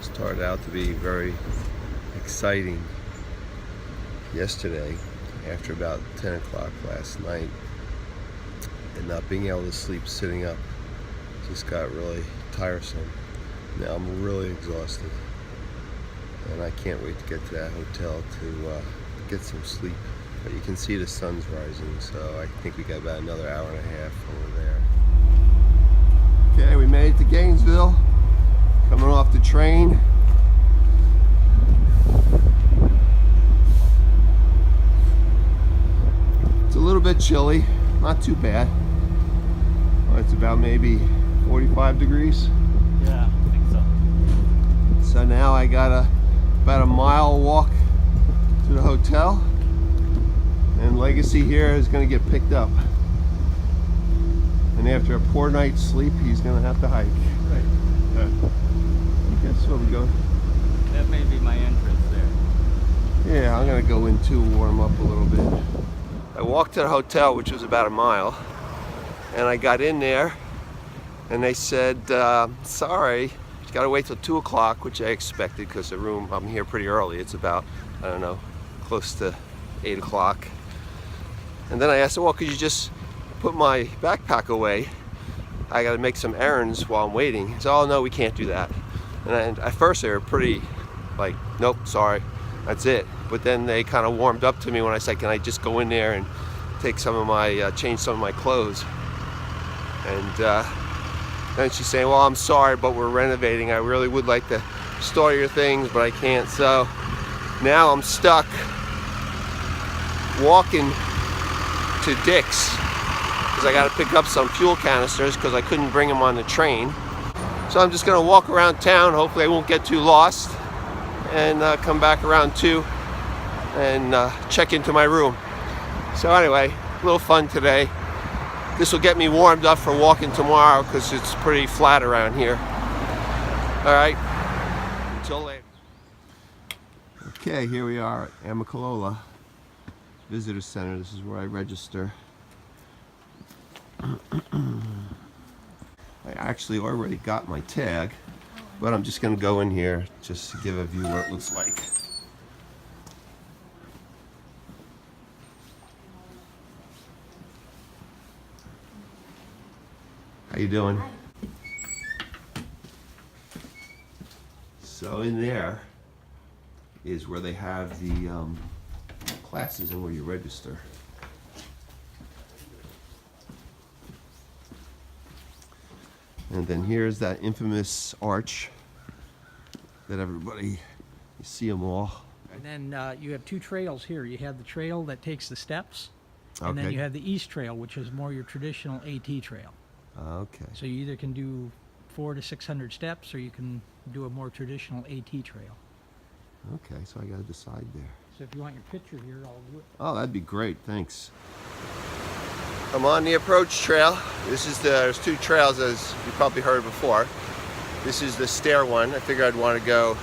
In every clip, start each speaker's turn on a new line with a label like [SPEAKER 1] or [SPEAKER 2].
[SPEAKER 1] started out to be very exciting yesterday after about 10 o'clock last night, and not being able to sleep sitting up just got really tiresome. Now I'm really exhausted, and I can't wait to get to that hotel to get some sleep. But you can see the sun's rising, so I think we got about another hour and a half over there. Okay, we made it to Gainesville, coming off the train. It's a little bit chilly, not too bad. Well, it's about maybe 45 degrees.
[SPEAKER 2] Yeah, I think so.
[SPEAKER 1] So now I got about a mile walk to the hotel, and Legacy here is going to get picked up. And after a poor night's sleep, he's going to have to hike.
[SPEAKER 2] Right.
[SPEAKER 1] I guess where we go.
[SPEAKER 2] That may be my entrance there.
[SPEAKER 1] Yeah, I'm going to go in too, warm up a little bit. I walked to the hotel, which was about a mile, and I got in there, and they said, sorry, you got to wait till 2 o'clock, which I expected because the room, I'm here pretty early. It's about, I don't know, close to 8 o'clock. And then I asked, well, could you just put my backpack away? I got to make some errands while I'm waiting. He said, oh no, we can't do that. And at first they were pretty like, nope, sorry, that's it. But then they kind of warmed up to me when I said, can I just go in there and take some of my, change some of my clothes? And then she's saying, well, I'm sorry, but we're renovating. I really would like to store your things, but I can't. So now I'm stuck walking to Dick's because I got to pick up some fuel canisters because I couldn't bring them on the train. So I'm just going to walk around town. Hopefully I won't get too lost, and come back around 2 and check into my room. So anyway, a little fun today. This will get me warmed up for walking tomorrow because it's pretty flat around here. All right, until later. Okay, here we are at Amicalola Visitor Center. This is where I register. I actually already got my tag, but I'm just going to go in here just to give a view what it looks like. How you doing? So in there is where they have the classes and where you register. And then here's that infamous arch that everybody, you see them all.
[SPEAKER 3] And then you have 2 trails here. You have the trail that takes the steps, and then
[SPEAKER 1] Okay.
[SPEAKER 3] you have the East Trail, which is more your traditional AT trail.
[SPEAKER 1] Okay.
[SPEAKER 3] So you either can do 400 to 600 steps, or you can do a more traditional AT trail.
[SPEAKER 1] Okay, so I got to decide there.
[SPEAKER 3] So if you want your picture here, I'll do it.
[SPEAKER 1] Oh, that'd be great, thanks. I'm on the approach trail. There's 2 trails, as you probably heard before. This is the stair one. I figured I'd want to go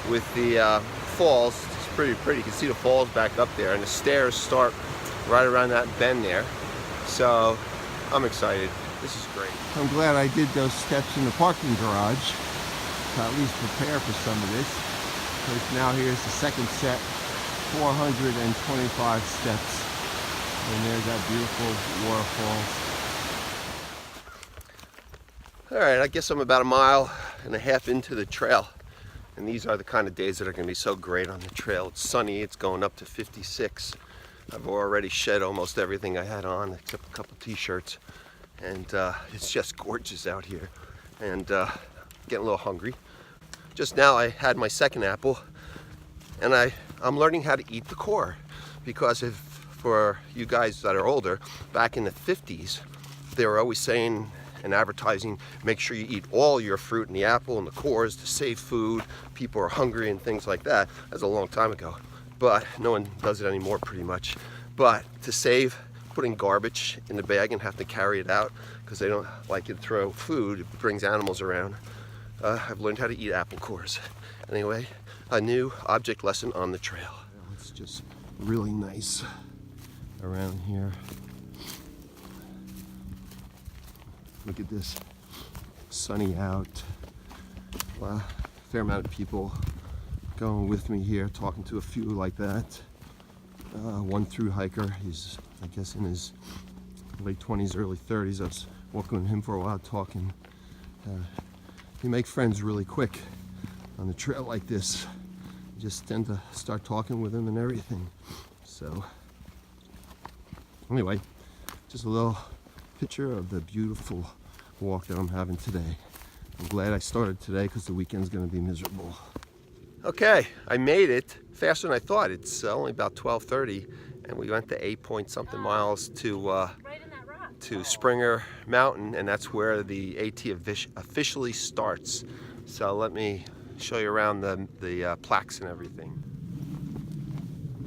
[SPEAKER 1] with the falls. It's pretty pretty. You can see the falls back up there, and the stairs start right around that bend there. So I'm excited. This is great. I'm glad I did those steps in the parking garage to at least prepare for some of this. Because now here's the second set, 425 steps. And there's that beautiful waterfall. All right, I guess I'm about a mile and a half into the trail. And these are the kind of days that are going to be so great on the trail. It's sunny, it's going up to 56. I've already shed almost everything I had on except a couple t-shirts. And it's just gorgeous out here. And getting a little hungry. Just now I had my second apple, and I'm learning how to eat the core. Because for you guys that are older, back in the 50s, they were always saying and advertising, make sure you eat all your fruit and the apple and the cores to save food. People are hungry and things like that. That's a long time ago. But no one does it anymore pretty much. But to save putting garbage in the bag and have to carry it out because they don't like you to throw food, it brings animals around. I've learned how to eat apple cores. Anyway, a new object lesson on the trail. It's just really nice around here. Look at this, sunny out. a fair amount of people going with me here, talking to a few like that. One through hiker, he's I guess in his late 20s, early 30s. I was walking with him for a while, talking. You make friends really quick on the trail like this. You just tend to start talking with them and everything. So anyway, just a little picture of the beautiful walk that I'm having today. I'm glad I started today because the weekend's going to be miserable. Okay, I made it faster than I thought. It's only about 12:30, and we went to 8-point-something miles to Springer Mountain, and that's where the AT officially starts. So let me show you around the plaques and everything.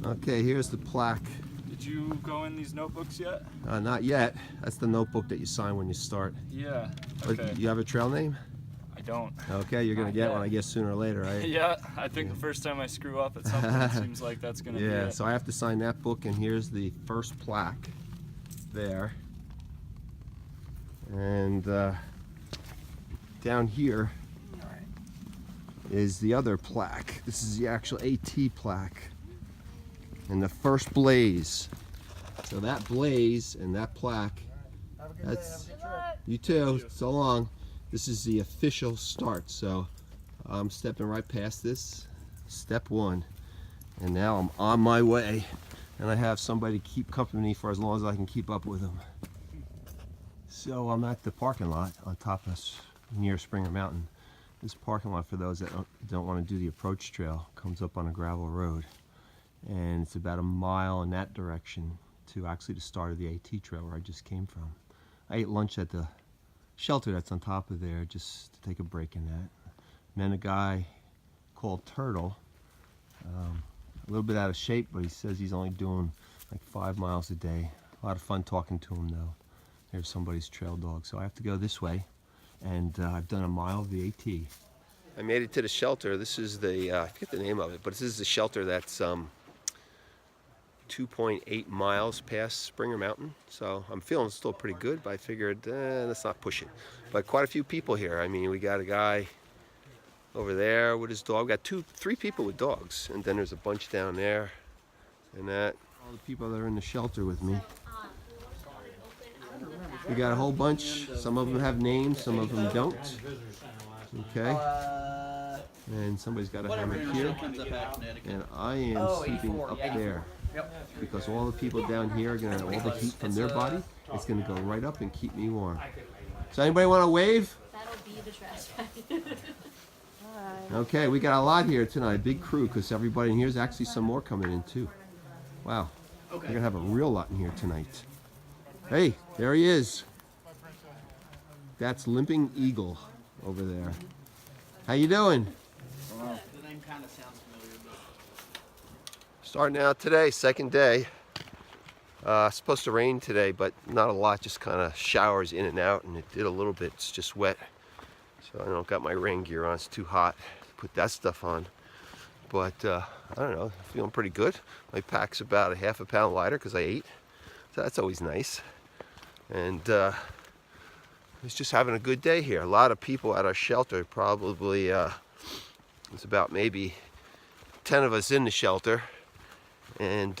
[SPEAKER 1] Okay, here's the plaque.
[SPEAKER 4] Did you go in these notebooks yet?
[SPEAKER 1] Not yet. That's the notebook that you sign when you start.
[SPEAKER 4] Yeah.
[SPEAKER 1] But
[SPEAKER 4] Okay.
[SPEAKER 1] you have a trail name?
[SPEAKER 4] I don't.
[SPEAKER 1] Okay, you're gonna
[SPEAKER 4] Not
[SPEAKER 1] get
[SPEAKER 4] yet.
[SPEAKER 1] one, I guess, sooner or later, right?
[SPEAKER 4] Yeah, I think the first time I screw up at something, it seems like that's gonna be
[SPEAKER 1] Yeah,
[SPEAKER 4] it.
[SPEAKER 1] so I have to sign that book, and here's the first plaque there. And down here is the other plaque. This is the actual AT plaque. And the first blaze. So that blaze and that plaque, that's, you too, so long. This is the official start. So I'm stepping right past this, step one. And now I'm on my way. And I have somebody keep company for as long as I can keep up with them. So I'm at the parking lot on top of near Springer Mountain. This parking lot, for those that don't want to do the approach trail, comes up on a gravel road. And it's about a mile in that direction to actually the start of the AT trail where I just came from. I ate lunch at the shelter that's on top of there just to take a break in that. Met a guy called Turtle, a little bit out of shape, but he says he's only doing like 5 miles a day. A lot of fun talking to him though. There's somebody's trail dog. So I have to go this way, and I've done a mile of the AT. I made it to the shelter. This is the, I forget the name of it, but this is the shelter that's 2.8 miles past Springer Mountain. So I'm feeling still pretty good, but I figured, let's not push it. But quite a few people here. I mean, we got a guy over there with his dog. We got 3 people with dogs, and then there's a bunch down there and that. All the people that are in the shelter with me. We got a whole bunch. Some of them have names, some of them don't. Okay. And somebody's got a hammock here. And I am sleeping up there. Because all the people down here are gonna, all the heat from their body, it's gonna go right up and keep me warm. So anybody want to wave?
[SPEAKER 5] That'll be the trash bag.
[SPEAKER 1] Okay, we got a lot here tonight, big crew, because everybody in here is actually some more coming in too. Wow, we're gonna have a real lot in here tonight. Hey, there he is. That's Limping Eagle over there. How you doing?
[SPEAKER 6] The name kind of sounds familiar, but
[SPEAKER 1] Starting out today, second day. Supposed to rain today, but not a lot, just kind of showers in and out, and it did a little bit. It's just wet. So I don't got my rain gear on, it's too hot to put that stuff on. But I don't know, feeling pretty good. My pack's about a half a pound lighter because I ate. So that's always nice. And it's just having a good day here. A lot of people at our shelter, probably it's about maybe 10 of us in the shelter, and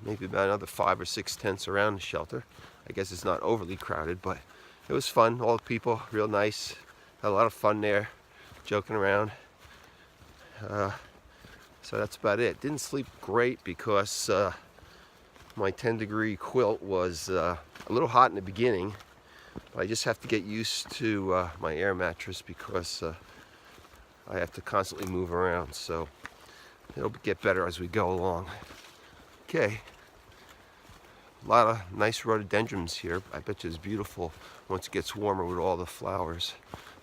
[SPEAKER 1] maybe about another 5 or 6 tents around the shelter. I guess it's not overly crowded, but it was fun. All the people, real nice. Had a lot of fun there, joking around. So that's about it. Didn't sleep great because my 10-degree quilt was a little hot in the beginning. But I just have to get used to my air mattress because I have to constantly move around. So it'll get better as we go along. Okay. A lot of nice rhododendrons here. I bet you it's beautiful once it gets warmer with all the flowers.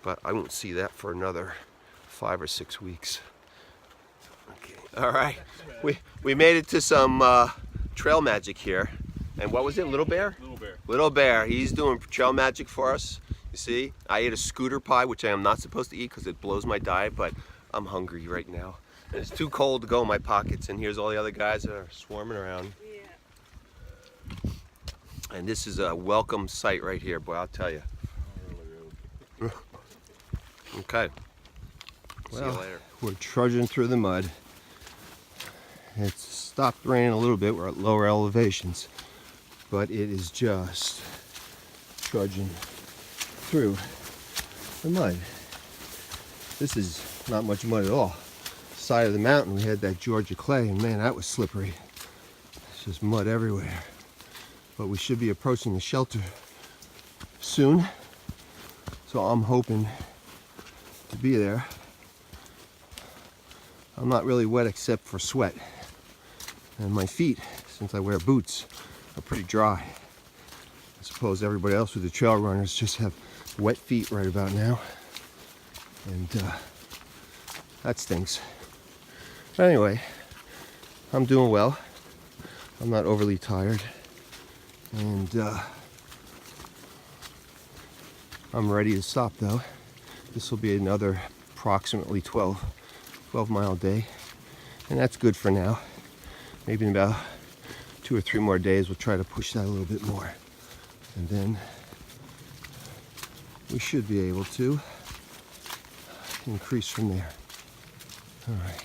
[SPEAKER 1] But I won't see that for another 5 or 6 weeks. Okay. All right. We made it to some trail magic here. And what was it? Little Bear?
[SPEAKER 4] Little Bear.
[SPEAKER 1] Little Bear. He's doing trail magic for us. You see? I ate a scooter pie, which I am not supposed to eat because it blows my diet, but I'm hungry right now. And it's too cold to go in my pockets. And here's all the other guys that are swarming around. And this is a welcome sight right here, boy, I'll tell you. Okay. See you later. We're trudging through the mud. It's stopped raining a little bit. We're at lower elevations, but it is just trudging through the mud. This is not much mud at all. Side of the mountain we had that Georgia clay, and man, that was slippery. It's just mud everywhere. But we should be approaching the shelter soon, so I'm hoping to be there. I'm not really wet except for sweat, and my feet, since I wear boots, are pretty dry. I suppose everybody else with the trail runners just have wet feet right about now, and that stinks. But anyway, I'm doing well. I'm not overly tired, and I'm ready to stop though. This will be another approximately 12-mile day, and that's good for now. Maybe in about 2 or 3 more days we'll try to push that a little bit more, and then we should be able to increase from there. All right.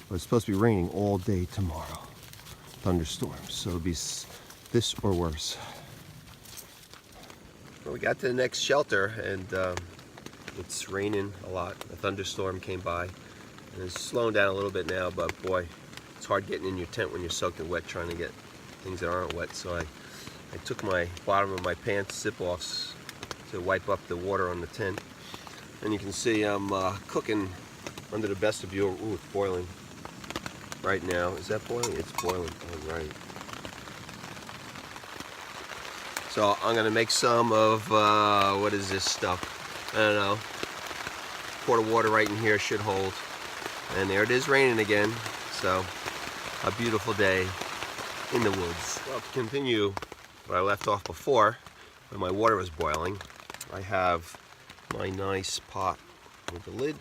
[SPEAKER 1] But it's supposed to be raining all day tomorrow. Thunderstorms, so it'll be this or worse. Well, we got to the next shelter, and it's raining a lot. A thunderstorm came by, and it's slowing down a little bit now, but boy, it's hard getting in your tent when you're soaking wet, trying to get things that aren't wet. So I took my bottom of my pants zip-offs to wipe up the water on the tent. And you can see I'm cooking under the vestibule. Ooh, it's boiling right now. Is that boiling? It's boiling. All right. So I'm gonna make some of, what is this stuff? I don't know. Quart of water right in here should hold. And there it is raining again. So a beautiful day in the woods. Well, to continue where I left off before, when my water was boiling, I have my nice pot with the lid.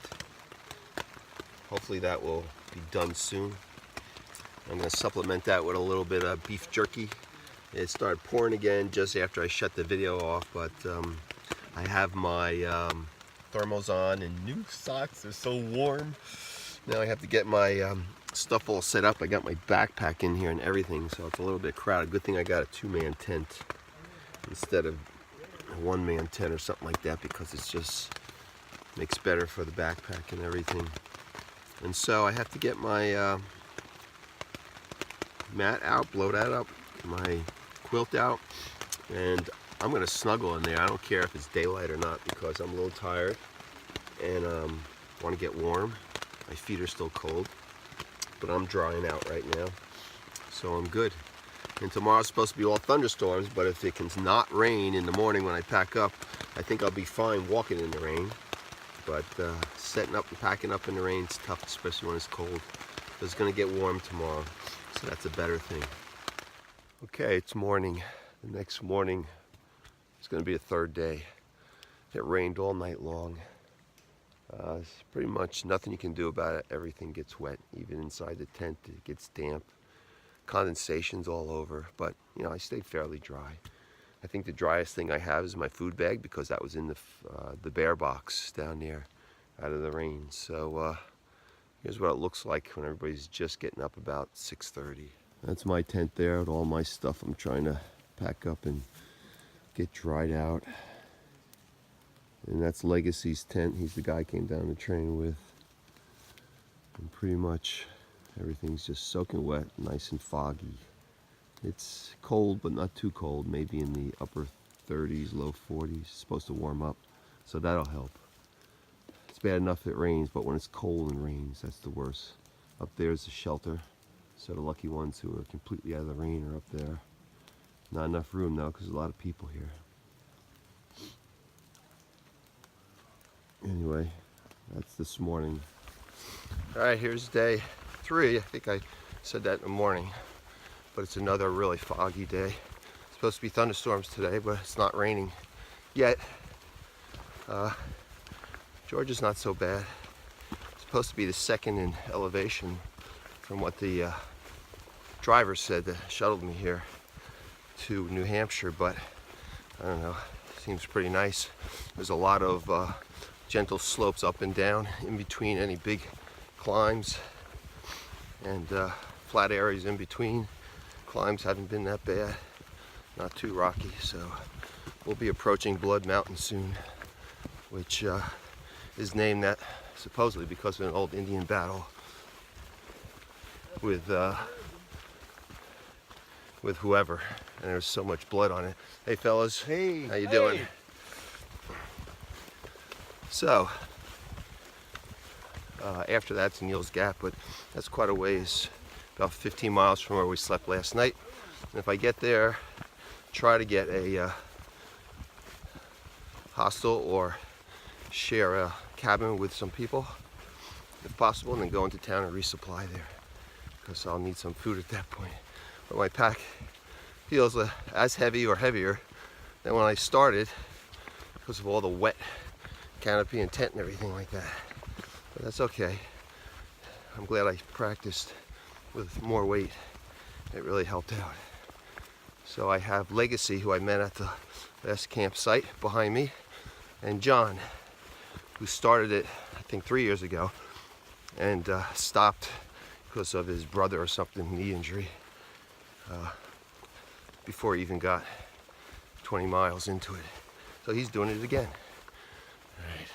[SPEAKER 1] Hopefully that will be done soon. I'm going to supplement that with a little bit of beef jerky. It started pouring again just after I shut the video off, but I have my thermals on and new socks. They're so warm. Now I have to get my stuff all set up. I got my backpack in here and everything, so it's a little bit crowded. Good thing I got a 2-man tent instead of a 1-man tent or something like that, because it's just makes better for the backpack and everything. And so I have to get my mat out, blow that up, my quilt out, and I'm gonna snuggle in there. I don't care if it's daylight or not, because I'm a little tired and want to get warm. My feet are still cold, but I'm drying out right now, so I'm good. And tomorrow's supposed to be all thunderstorms, but if it can not rain in the morning when I pack up, I think I'll be fine walking in the rain. But setting up and packing up in the rain is tough, especially when it's cold. But it's going to get warm tomorrow, so that's a better thing. Okay, it's morning. The next morning is going to be a 3rd day. It rained all night long. It's pretty much nothing you can do about it. Everything gets wet, even inside the tent. It gets damp. Condensation's all over, but you know, I stayed fairly dry. I think the driest thing I have is my food bag, because that was in the bear box down there out of the rain. So here's what it looks like when everybody's just getting up about 6:30. That's my tent there with all my stuff I'm trying to pack up and get dried out. And that's Legacy's tent. He's the guy I came down the train with. And pretty much everything's just soaking wet, nice and foggy. It's cold, but not too cold, maybe in the upper 30s, low 40s. It's supposed to warm up, so that'll help. It's bad enough if it rains, but when it's cold and rains, that's the worst. Up there's the shelter, so the lucky ones who are completely out of the rain are up there. Not enough room now, because there's a lot of people here. Anyway, that's this morning. All right, here's day 3. I think I said that in the morning. But it's another really foggy day. It's supposed to be thunderstorms today, but it's not raining yet. Georgia's not so bad. It's supposed to be the 2nd in elevation from what the driver said that shuttled me here to New Hampshire, but I don't know, seems pretty nice. There's a lot of gentle slopes up and down in between any big climbs, and flat areas in between. Climbs haven't been that bad, not too rocky, so we'll be approaching Blood Mountain soon, which is named that supposedly because of an old Indian battle with whoever, and there's so much blood on it. Hey fellas,
[SPEAKER 7] Hey,
[SPEAKER 1] how you doing? So after that's Neal's Gap, but that's quite a ways, about 15 miles from where we slept last night. And if I get there, try to get a hostel or share a cabin with some people if possible, and then go into town and resupply there, because I'll need some food at that point. But my pack feels as heavy or heavier than when I started because of all the wet canopy and tent and everything like that. But that's okay. I'm glad I practiced with more weight. It really helped out. So I have Legacy, who I met at the last campsite behind me, and John, who started it I think 3 years ago and stopped because of his brother or something, knee injury, before he even got 20 miles into it. So he's doing it again. All right.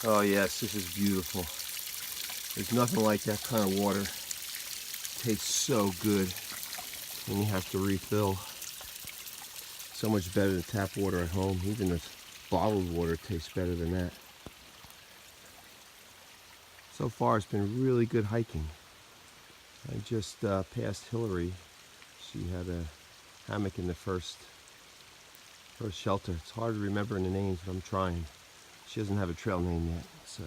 [SPEAKER 1] Oh yes, this is beautiful. There's nothing like that kind of water. Tastes so good when you have to refill. So much better than tap water at home. Even the bottled water tastes better than that. So far it's been really good hiking. I just passed Hillary. She had a hammock in the first shelter. It's hard to remember the names, but I'm trying. She doesn't have a trail name yet, so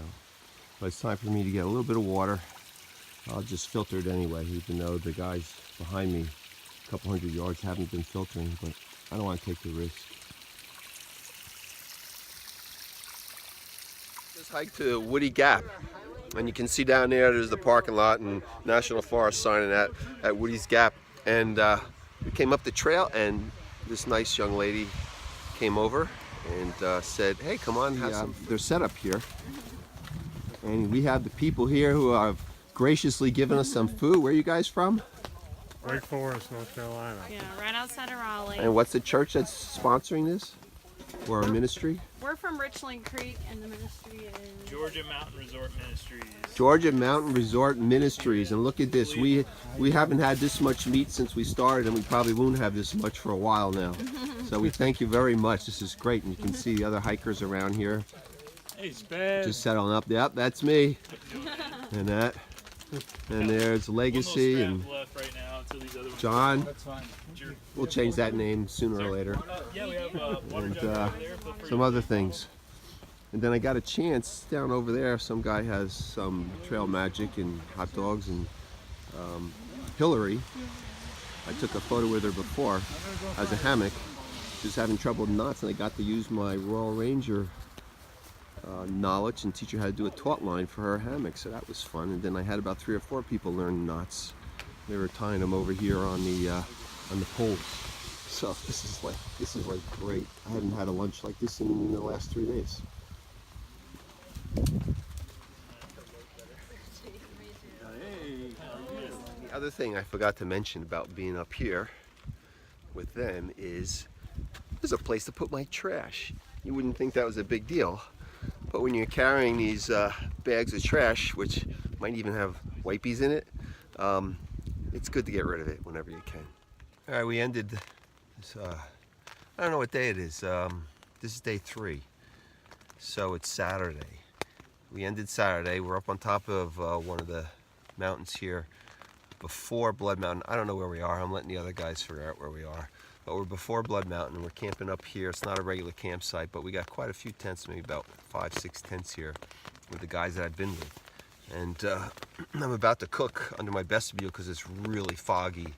[SPEAKER 1] but it's time for me to get a little bit of water. I'll just filter it anyway, even though the guys behind me a couple hundred yards haven't been filtering, but I don't want to take the risk. Just hiked to Woody Gap, and you can see down there's the parking lot and National Forest sign at Woody's Gap. And we came up the trail, and this nice young lady came over and said, hey, come on, have some. They're set up here. And we have the people here who have graciously given us some food. Where are you guys from?
[SPEAKER 7] Wake Forest, North Carolina.
[SPEAKER 5] Yeah, right outside of Raleigh.
[SPEAKER 1] And what's the church that's sponsoring this? Or a ministry?
[SPEAKER 5] We're from Richland Creek, and the ministry is
[SPEAKER 4] Georgia Mountain Resort Ministries.
[SPEAKER 1] Georgia Mountain Resort Ministries. And look at this. We haven't had this much meat since we started, and we probably won't have this much for a while now. So we thank you very much. This is great. And you can see the other hikers around here.
[SPEAKER 4] Hey, SpEd.
[SPEAKER 1] Just settling up. Yep, that's me. And that. And there's Legacy and
[SPEAKER 4] left right now until these other ones.
[SPEAKER 1] John.
[SPEAKER 2] That's fine.
[SPEAKER 1] We'll change that name sooner or later.
[SPEAKER 4] Yeah, we have water
[SPEAKER 1] And
[SPEAKER 4] jug over there. Feel free
[SPEAKER 1] some
[SPEAKER 4] to-
[SPEAKER 1] other things. And then I got a chance down over there. Some guy has some trail magic and hot dogs, and Hillary, I took a photo with her before as a hammock. She was having trouble with knots, and I got to use my Royal Ranger knowledge and teach her how to do a taut line for her hammock. So that was fun. And then I had about 3 or 4 people learn knots. They were tying them over here on the poles. So this is like great. I haven't had a lunch like this in the last 3 days. The other thing I forgot to mention about being up here with them is there's a place to put my trash. You wouldn't think that was a big deal, but when you're carrying these bags of trash, which might even have wipies in it, it's good to get rid of it whenever you can. All right, we ended this, I don't know what day it is. This is day 3, so it's Saturday. We ended Saturday. We're up on top of one of the mountains here before Blood Mountain. I don't know where we are. I'm letting the other guys figure out where we are. But we're before Blood Mountain. We're camping up here. It's not a regular campsite, but we got quite a few tents, maybe about 5, 6 tents here with the guys that I've been with. And I'm about to cook under my vestibule because it's really foggy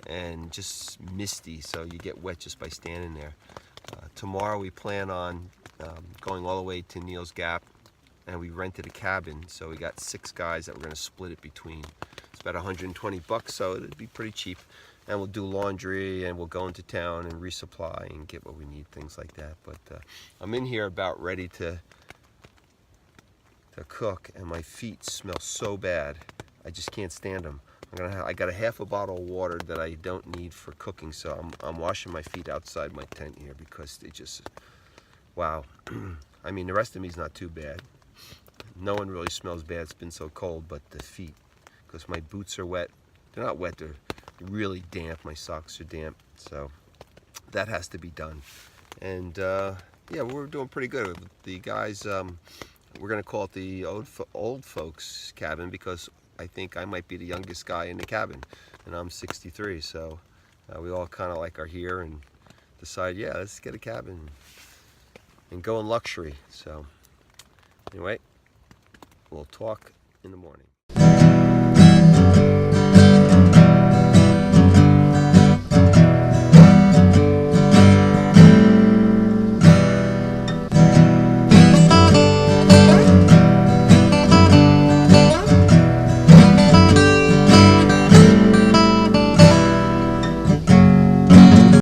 [SPEAKER 1] and just misty, so you get wet just by standing there. Tomorrow we plan on going all the way to Neal's Gap, and we rented a cabin, so we got 6 guys that we're going to split it between. It's about 120 bucks, so it'd be pretty cheap. And we'll do laundry, and we'll go into town and resupply and get what we need, things like that. But I'm in here about ready to cook, and my feet smell so bad. I just can't stand them. I got a half a bottle of water that I don't need for cooking, so I'm washing my feet outside my tent here because they just, wow. I mean, the rest of me's not too bad. No one really smells bad. It's been so cold, but the feet, because my boots are wet. They're not wet, they're really damp. My socks are damp, so that has to be done. And yeah, we're doing pretty good. The guys, we're gonna call it the old folks cabin because I think I might be the youngest guy in the cabin, and I'm 63. So we all kind of like are here and decide, yeah, let's get a cabin and go in luxury. So anyway, we'll talk in the morning.